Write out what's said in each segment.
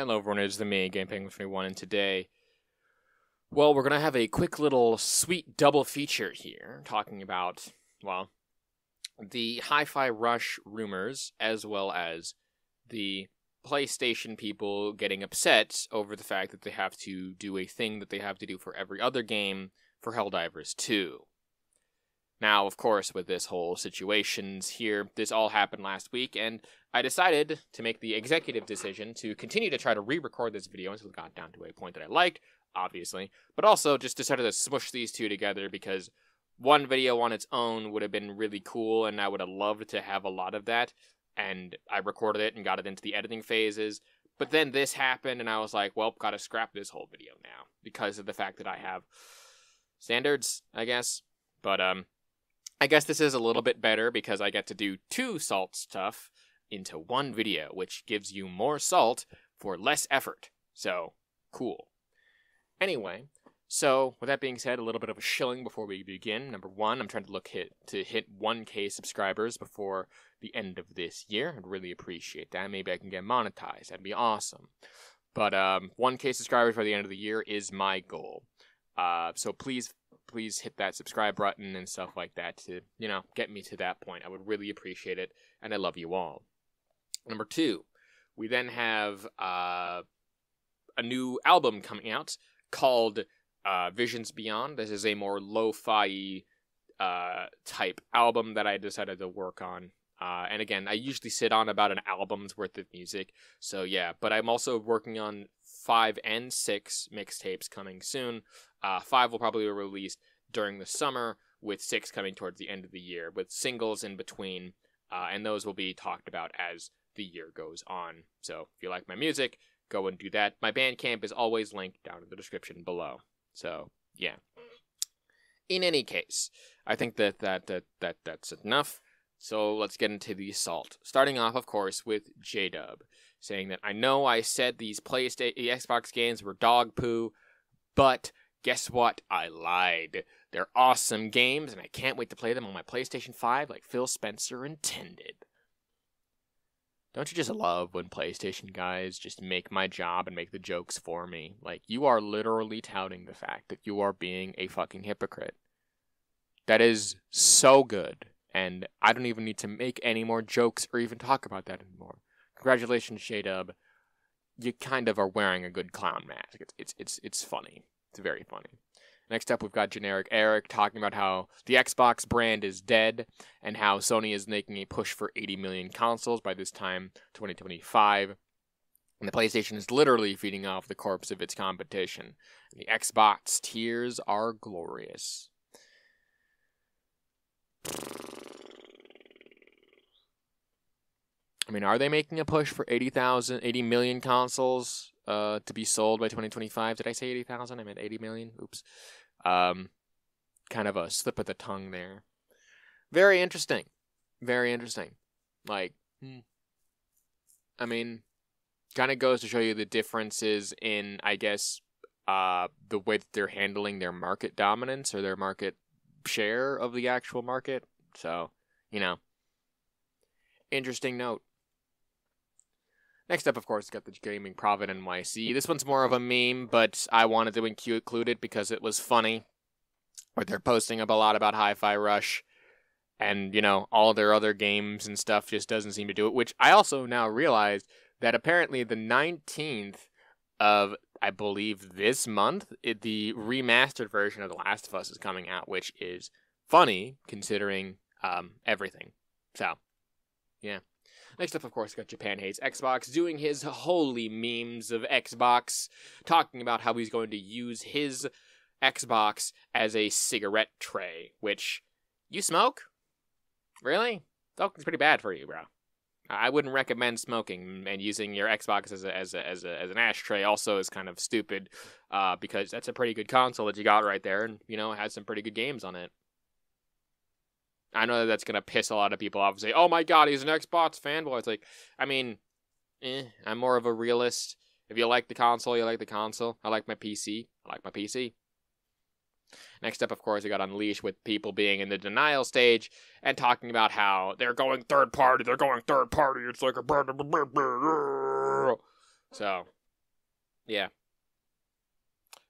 Hello everyone, it is the me, GamePenguin21, and today, well, we're going to have a quick little sweet double feature here, talking about, well, the Hi-Fi Rush rumors, as well as the PlayStation people getting upset over the fact that they have to do a thing that they have to do for every other game for Helldivers 2. Now, of course, with this whole situations here, this all happened last week, and I decided to make the executive decision to continue to try to re-record this video until it got down to a point that I liked, obviously, but also just decided to smush these two together because one video on its own would have been really cool, and I would have loved to have a lot of that, and I recorded it and got it into the editing phases, but then this happened, and I was like, well, gotta scrap this whole video now, because of the fact that I have standards, I guess, but, I guess this is a little bit better because I get to do two salt stuff into one video, which gives you more salt for less effort. So, cool. Anyway, so with that being said, a little bit of a shilling before we begin. Number one, I'm trying to hit 1K subscribers before the end of this year. I'd really appreciate that. Maybe I can get monetized. That'd be awesome. But 1K subscribers by the end of the year is my goal. So please hit that subscribe button and stuff like that to, get me to that point. I would really appreciate it, and I love you all. Number two, we then have a new album coming out called Visions Beyond. This is a more lo-fi type album that I decided to work on. And again, I usually sit on about an album's worth of music, so yeah. But I'm also working on 5 and 6 mixtapes coming soon. 5 will probably be released during the summer, with 6 coming towards the end of the year, with singles in between, and those will be talked about as the year goes on. So if you like my music, go and do that. My Bandcamp is always linked down in the description below. So yeah. In any case, I think that's enough. So let's get into the assault. Starting off, of course, with J-Dub, saying that I know I said these Xbox games were dog poo, but guess what? I lied. They're awesome games, and I can't wait to play them on my PlayStation 5 like Phil Spencer intended. Don't you just love when PlayStation guys just make my job and make the jokes for me? Like, you are literally touting the fact that you are being a fucking hypocrite. That is so good, and I don't even need to make any more jokes or even talk about that anymore. Congratulations, J-Dub. You kind of are wearing a good clown mask. It's funny. It's very funny. Next up, we've got Generic Eric talking about how the Xbox brand is dead and how Sony is making a push for 80 million consoles by this time, 2025. And the PlayStation is literally feeding off the corpse of its competition. And the Xbox tears are glorious. I mean, are they making a push for 80 million consoles to be sold by 2025? Did I say 80,000? I meant 80 million. Oops. Kind of a slip of the tongue there. Very interesting. Very interesting. Like, I mean, kind of goes to show you the differences in, I guess, the way that they're handling their market dominance or their market share of the actual market. So, interesting note. Next up, of course, got the Gaming Prophet NYC. This one's more of a meme, but I wanted to include it because it was funny. Where they're posting up a lot about Hi-Fi Rush, and, all their other games and stuff just doesn't seem to do it, which I also now realized that apparently the 19th of, I believe, this month, the remastered version of The Last of Us is coming out, which is funny, considering everything. So, yeah. Next up, of course, got Japan Hates Xbox doing his holy memes of Xbox, talking about how he's going to use his Xbox as a cigarette tray, which, you smoke? Really? Smoking's pretty bad for you, bro. I wouldn't recommend smoking, and using your Xbox as an ashtray also is kind of stupid, because that's a pretty good console that you got right there, and, it has some pretty good games on it. I know that's going to piss a lot of people off and say, oh my god, he's an Xbox fanboy. It's like, I mean, I'm more of a realist. If you like the console, you like the console. I like my PC. I like my PC. Next up, of course, we got Unleashed with people being in the denial stage and talking about how they're going third party. It's like a... So, Yeah.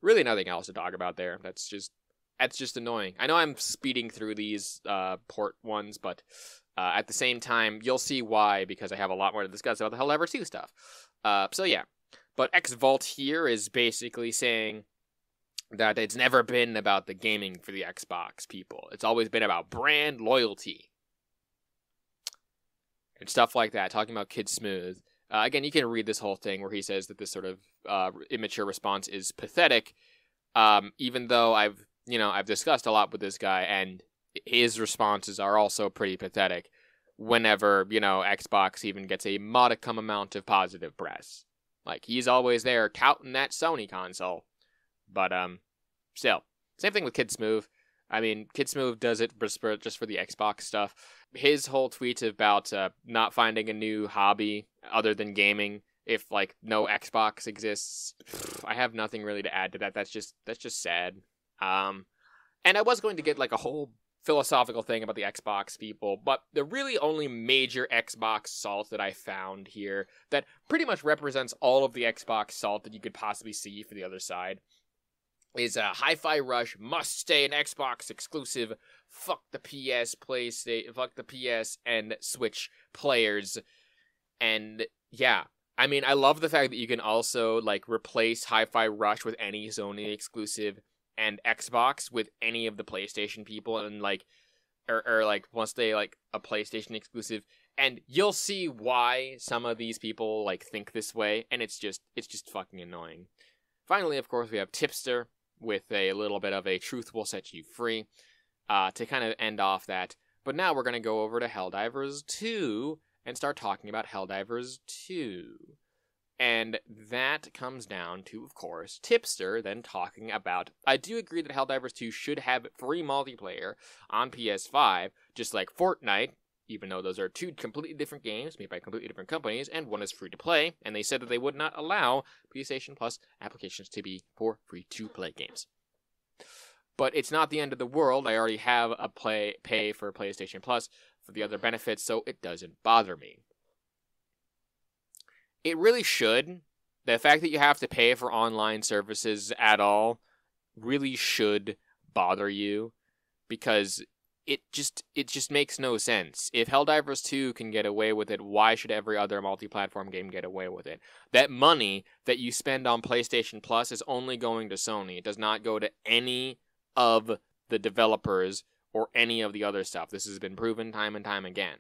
Really nothing else to talk about there. That's just annoying. I know I'm speeding through these port ones, but at the same time, you'll see why, because I have a lot more to discuss about the Helldivers 2 stuff. So yeah. But XVault here is basically saying that it's never been about the gaming for the Xbox people. It's always been about brand loyalty. And stuff like that, talking about Kid Smooth. Again, you can read this whole thing where he says that this sort of immature response is pathetic, even though I've discussed a lot with this guy, and his responses are also pretty pathetic whenever, Xbox even gets a modicum amount of positive press. Like, he's always there touting that Sony console. But, still. Same thing with Kid Smooth. I mean, Kid Smooth does it just for the Xbox stuff. His whole tweet about not finding a new hobby other than gaming if, like, no Xbox exists, I have nothing really to add to that. That's just sad. And I was going to get, like, a whole philosophical thing about the Xbox people, but the really only major Xbox salt that I found here that pretty much represents all of the Xbox salt that you could possibly see for the other side is Hi-Fi Rush must stay an Xbox exclusive. Fuck the PS, fuck the PS and Switch players. And yeah, I mean, I love the fact that you can also like replace Hi-Fi Rush with any Sony exclusive and Xbox with any of the PlayStation people, and like, or like once they like a PlayStation exclusive, and you'll see why some of these people like think this way, and it's just fucking annoying. Finally, of course, we have Tipster with a little bit of a truth will set you free to kind of end off that. But now we're going to go over to Helldivers 2 and start talking about Helldivers 2. And that comes down to, of course, Tipster then talking about, I do agree that Helldivers 2 should have free multiplayer on PS5, just like Fortnite, even though those are two completely different games made by completely different companies, and one is free to play, and they said that they would not allow PlayStation Plus applications to be for free-to-play games. But it's not the end of the world. I already have a pay for PlayStation Plus for the other benefits, so it doesn't bother me. It really should. The fact that you have to pay for online services at all really should bother you, because it just makes no sense. If Helldivers 2 can get away with it, why should every other multi-platform game get away with it? That money that you spend on PlayStation Plus is only going to Sony. It does not go to any of the developers or any of the other stuff. This has been proven time and time again.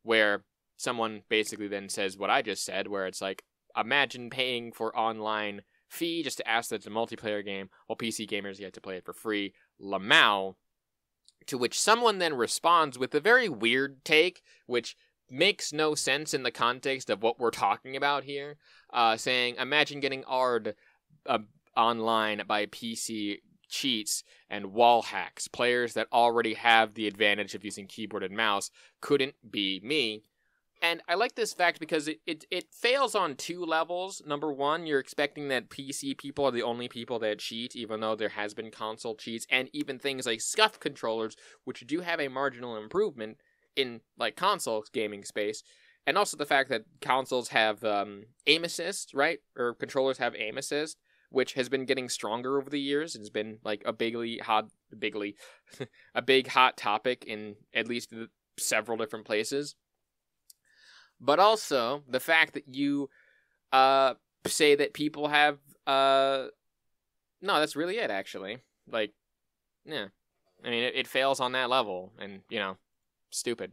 Where someone basically then says what I just said, where it's like, imagine paying for online fee just to ask that it's a multiplayer game, while PC gamers get to play it for free. Lamau. To which someone then responds with a very weird take, which makes no sense in the context of what we're talking about here, saying, imagine getting AR'd online by PC cheats and wall hacks. Players that already have the advantage of using keyboard and mouse couldn't be me. And I like this fact because it fails on two levels. Number one, you're expecting that PC people are the only people that cheat, even though there has been console cheats, and even things like SCUF controllers, which do have a marginal improvement in like console gaming space. And also the fact that consoles have aim assist, right? Or controllers have aim assist, which has been getting stronger over the years. It's been like a big hot topic in at least several different places. But also, the fact that you say that people have... No, that's really it, actually. Like, yeah. I mean, it fails on that level, and, stupid.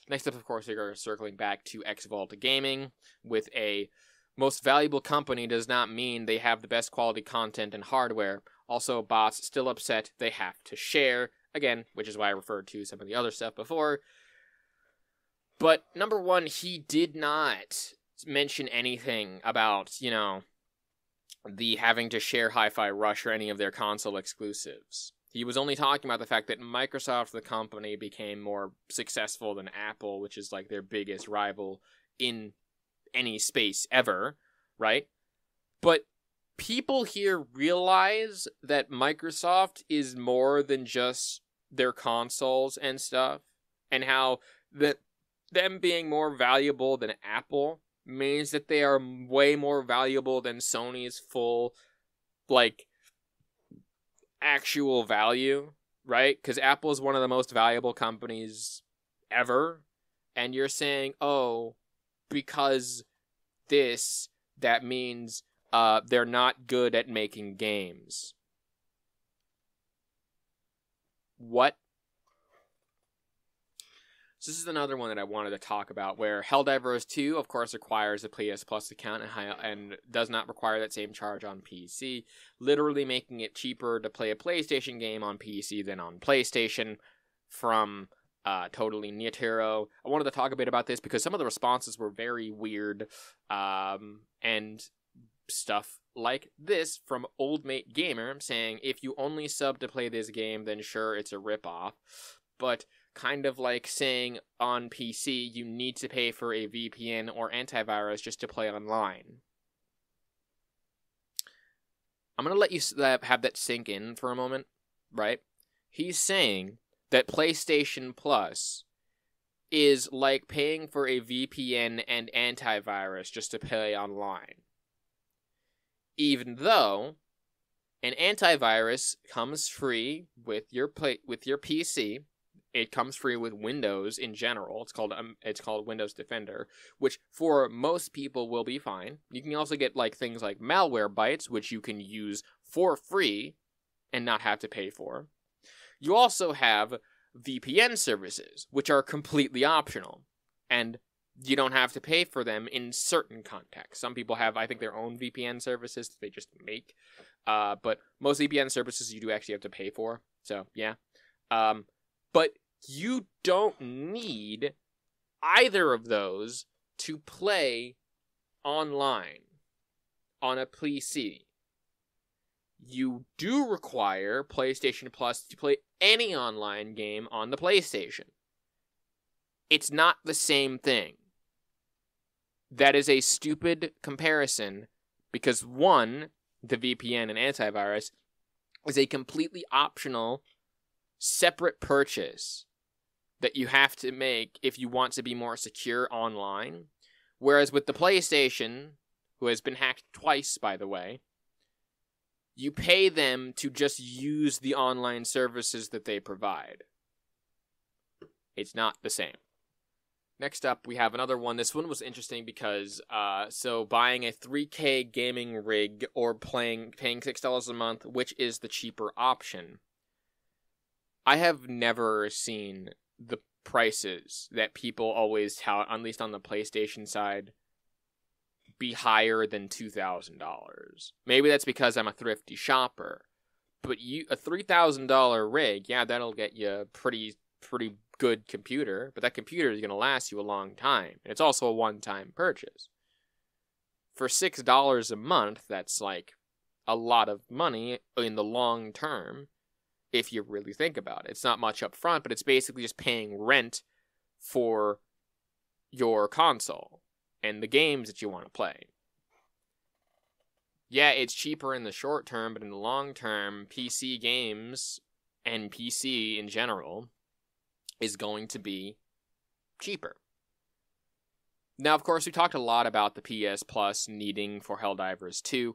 Next up, of course, we're circling back to XVault Gaming with a most valuable company does not mean they have the best quality content and hardware. Also, bots still upset they have to share. Again, which is why I referred to some of the other stuff before. But, number one, he did not mention anything about, the having to share Hi-Fi Rush or any of their console exclusives. He was only talking about the fact that Microsoft, the company, became more successful than Apple, which is, like, their biggest rival in any space ever, right? But people here realize that Microsoft is more than just their consoles and stuff, and how them being more valuable than Apple means that they are way more valuable than Sony's full, like, actual value, right? Because Apple is one of the most valuable companies ever, and you're saying, oh, because that means they're not good at making games. What? So this is another one that I wanted to talk about, where Helldivers 2, of course, requires a PS Plus account and does not require that same charge on PC, literally making it cheaper to play a PlayStation game on PC than on PlayStation from Totally Netero. I wanted to talk a bit about this because some of the responses were very weird, and stuff like this from Old Mate Gamer saying, if you only sub to play this game, then sure, it's a ripoff, but kind of like saying on PC you need to pay for a VPN or antivirus just to play online. I'm going to let you have that sink in for a moment, right? He's saying that PlayStation Plus is like paying for a VPN and antivirus just to play online. Even though an antivirus comes free with your PC, it comes free with Windows in general. It's called Windows Defender, which for most people will be fine. You can also get like things like Malwarebytes, which you can use for free and not have to pay for. You also have VPN services, which are completely optional, and you don't have to pay for them in certain contexts. Some people have, I think, their own VPN services that they just make, but most VPN services you do actually have to pay for. So yeah, but you don't need either of those to play online on a PC. You do require PlayStation Plus to play any online game on the PlayStation. It's not the same thing. That is a stupid comparison because one, the VPN and antivirus, is a completely optional, separate purchase that you have to make if you want to be more secure online. Whereas with the PlayStation, who has been hacked twice, by the way, you pay them to just use the online services that they provide. It's not the same. Next up, we have another one. This one was interesting because, so buying a 3K gaming rig or paying $6 a month, which is the cheaper option? I have never seen the prices that people always tout, at least on the PlayStation side, be higher than $2,000. Maybe that's because I'm a thrifty shopper. But a $3,000 rig, yeah, that'll get you a pretty good computer, but that computer is going to last you a long time. And it's also a one-time purchase. For $6 a month, that's like a lot of money in the long term, if you really think about it. It's not much up front, but it's basically just paying rent for your console and the games that you want to play. Yeah, it's cheaper in the short term, but in the long term, PC games and PC in general is going to be cheaper. Now, of course, we talked a lot about the PS Plus needing for Helldivers 2,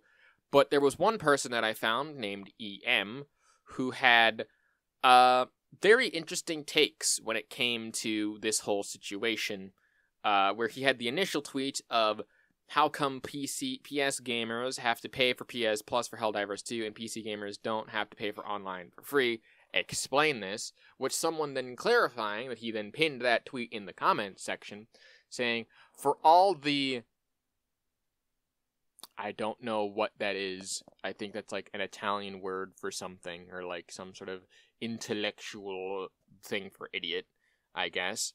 but there was one person that I found named EM who had very interesting takes when it came to this whole situation, where he had the initial tweet of how come PS gamers have to pay for PS Plus for Helldivers 2 and PC gamers don't have to pay for online for free. Explain this, which someone then clarifying that he then pinned that tweet in the comment section saying, for all the, I don't know what that is. I think that's like an Italian word for something, or like some sort of intellectual thing for idiot, I guess.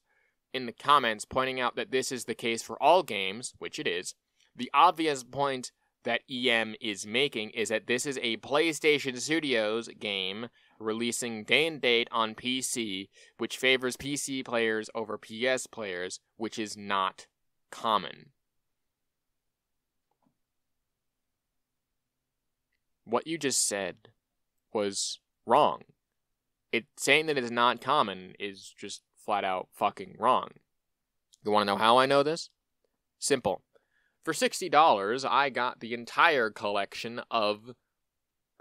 In the comments, pointing out that this is the case for all games, which it is. The obvious point that EM is making is that this is a PlayStation Studios game releasing day and date on PC, which favors PC players over PS players, which is not common. What you just said was wrong. Saying that it is not common is just flat out fucking wrong. You want to know how I know this? Simple. For $60, I got the entire collection of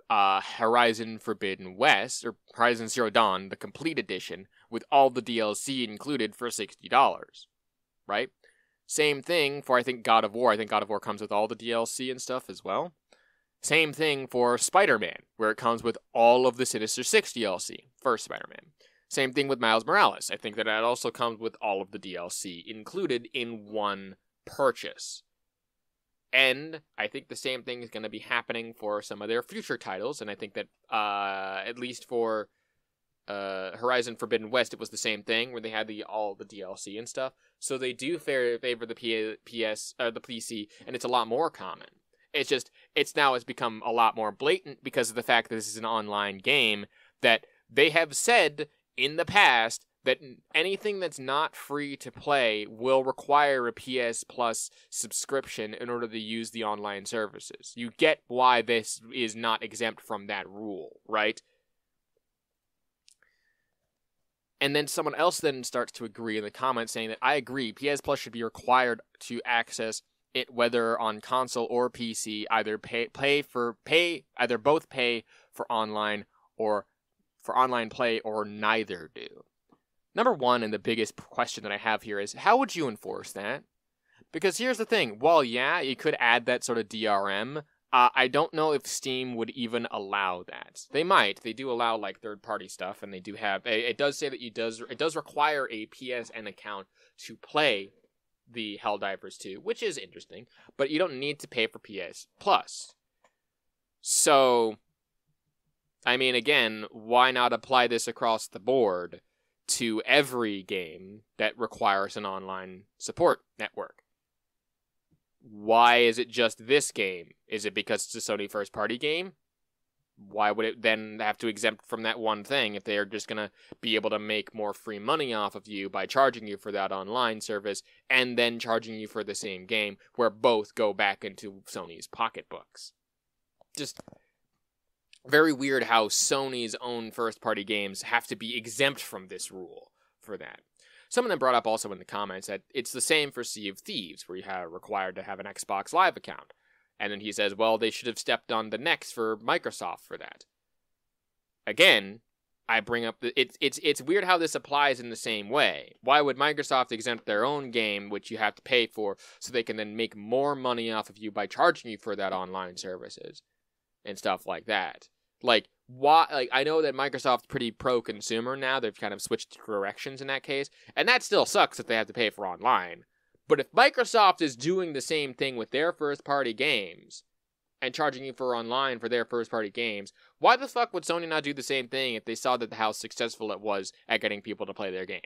Horizon Forbidden West, or Horizon Zero Dawn, the complete edition, with all the DLC included for $60, right? Same thing for, I think, God of War. I think God of War comes with all the DLC and stuff as well. Same thing for Spider-Man, where it comes with all of the Sinister Six DLC, first Spider-Man. Same thing with Miles Morales. I think that also comes with all of the DLC included in one purchase. And I think the same thing is going to be happening for some of their future titles, and I think that at least for Horizon Forbidden West, it was the same thing, where they had all the DLC and stuff. So they do favor the PC, and it's a lot more common. It's just, it's become a lot more blatant because of the fact that this is an online game, that they have said in the past that anything that's not free to play will require a PS Plus subscription in order to use the online services. You get why this is not exempt from that rule, right? And then someone else then starts to agree in the comments saying that I agree, PS Plus should be required to access it whether on console or PC, either either both pay for online or for online play, or neither do. Number one, and the biggest question that I have here is, how would you enforce that? Because here's the thing, while yeah, you could add that sort of DRM, I don't know if Steam would even allow that. They might. They do allow like third-party stuff, and they do have. It does say that it does require a PSN account to play the Helldivers 2, which is interesting, but you don't need to pay for PS Plus. So, I mean, again, why not apply this across the board to every game that requires an online support network? Why is it just this game? Is it because it's a Sony first-party game? Why would it then have to exempt from that one thing if they're just going to be able to make more free money off of you by charging you for that online service and then charging you for the same game, where both go back into Sony's pocketbooks? Just very weird how Sony's own first-party games have to be exempt from this rule for that. Someone then brought up also in the comments that it's the same for Sea of Thieves, where you are required to have an Xbox Live account. And then he says, well, they should have stepped on the necks for Microsoft for that. Again, I bring up it's weird how this applies in the same way. Why would Microsoft exempt their own game, which you have to pay for, so they can then make more money off of you by charging you for that online services and stuff like that? Like, why? Like, I know that Microsoft's pretty pro-consumer now. They've kind of switched directions in that case, and that still sucks if they have to pay for online. But if Microsoft is doing the same thing with their first-party games and charging you for online for their first-party games, why the fuck would Sony not do the same thing if they saw that how successful it was at getting people to play their game?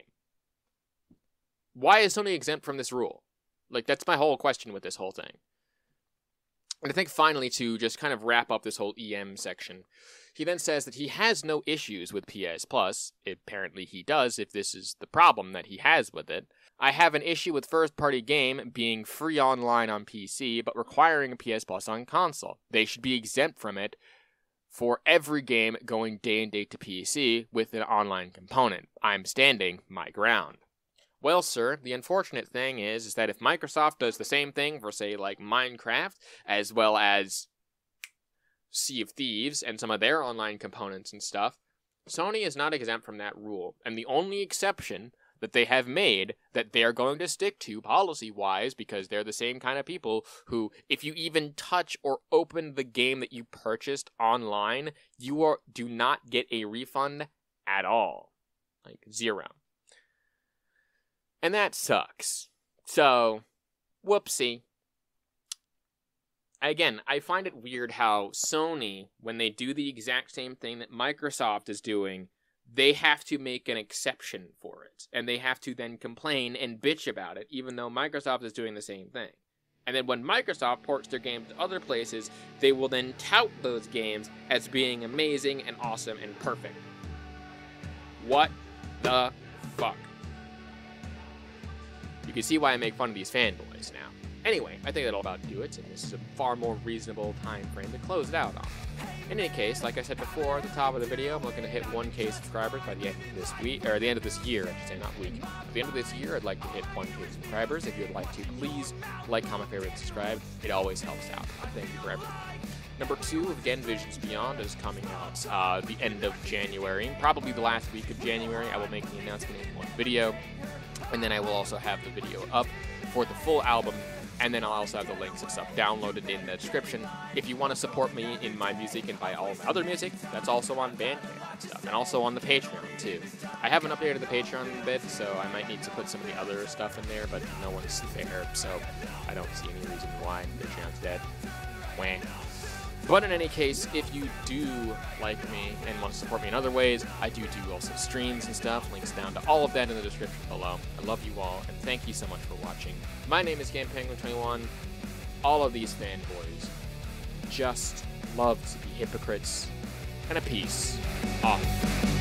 Why is Sony exempt from this rule? Like, that's my whole question with this whole thing. And I think finally, to just kind of wrap up this whole EM section, he then says that he has no issues with PS Plus. Apparently he does, if this is the problem that he has with it. I have an issue with first-party game being free online on PC, but requiring a PS Plus on console. They should be exempt from it for every game going day and date to PC with an online component. I'm standing my ground. Well, sir, the unfortunate thing is that if Microsoft does the same thing for, say, like Minecraft, as well as Sea of Thieves and some of their online components and stuff, Sony is not exempt from that rule. And the only exception that they have made that they are going to stick to policy-wise, because they're the same kind of people who, if you even touch or open the game that you purchased online, you do not get a refund at all. Like, zero. And that sucks. So, whoopsie. Again, I find it weird how Sony, when they do the exact same thing that Microsoft is doing, they have to make an exception for it. And they have to then complain and bitch about it, even though Microsoft is doing the same thing. And then when Microsoft ports their games to other places, they will then tout those games as being amazing and awesome and perfect. What the fuck? You can see why I make fun of these fanboys now. Anyway, I think that'll about do it, and this is a far more reasonable time frame to close it out on. In any case, like I said before at the top of the video, I'm looking to hit 1K subscribers by the end of this week, or the end of this year, I should say, not week. At the end of this year, I'd like to hit 1K subscribers. If you would like to, please like, comment, favorite, and subscribe. It always helps out. Thank you for everything. Number 2 of Again Visions Beyond is coming out the end of January, probably the last week of January. I will make the announcement in one video, and then I will also have the video up for the full album. And then I'll also have the links and stuff downloaded in the description. If you want to support me in my music and buy all of my other music, that's also on Bandcamp and stuff, and also on the Patreon too. I haven't updated the Patreon a bit, so I might need to put some of the other stuff in there, but no one's there, so I don't see any reason why Patreon's dead. Wah. But in any case, if you do like me and want to support me in other ways, I do also streams and stuff. Links down to all of that in the description below. I love you all, and thank you so much for watching. My name is GamePenguin21. All of these fanboys just love to be hypocrites, and a peace off.